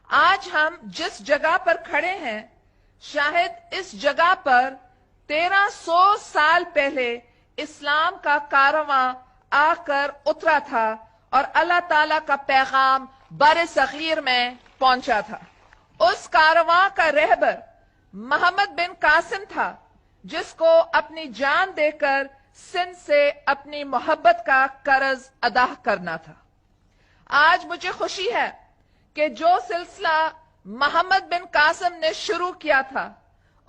آج ہم جس جگہ پر کھڑے ہیں شاید اس جگہ پر 1300 سال پہلے اسلام کا کارواں آ کر اترا تھا اور اللہ تعالیٰ کا پیغام بر صغیر میں پہنچا تھا۔ اس کارواں کا رہبر محمد بن قاسم تھا، جس کو اپنی جان دے کر سندھ سے اپنی محبت کا قرض ادا کرنا تھا۔ آج مجھے خوشی ہے کہ جو سلسلہ محمد بن قاسم نے شروع کیا تھا،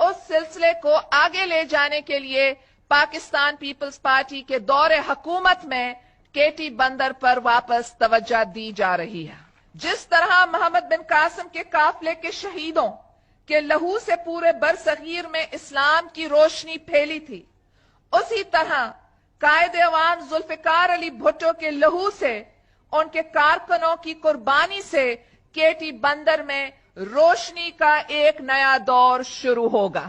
اس سلسلے کو آگے لے جانے کے لیے پاکستان پیپلز پارٹی کے دور حکومت میں کے ٹی بندر پر واپس توجہ دی جا رہی ہے۔ جس طرح محمد بن قاسم کے قافلے کے شہیدوں کے لہو سے پورے برصغیر میں اسلام کی روشنی پھیلی تھی، اسی طرح قائد عوام ذوالفقار علی بھٹو کے لہو سے، ان کے کارکنوں کی قربانی سے کے ٹی بندر میں روشنی کا ایک نیا دور شروع ہوگا۔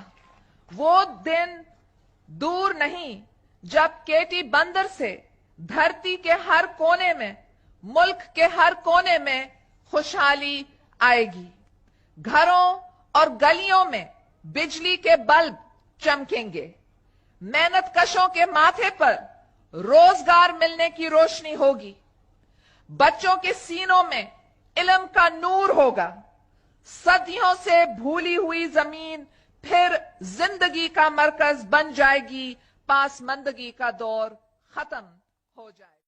وہ دن دور نہیں جب کے ٹی بندر سے دھرتی کے ہر کونے میں، ملک کے ہر کونے میں خوشحالی آئے گی۔ گھروں اور گلیوں میں بجلی کے بلب چمکیں گے، محنت کشوں کے ماتھے پر روزگار ملنے کی روشنی ہوگی، بچوں کے سینوں میں علم کا نور ہوگا، صدیوں سے بھولی ہوئی زمین پھر زندگی کا مرکز بن جائے گی، پاسماندگی کا دور ختم ہو جائے گا۔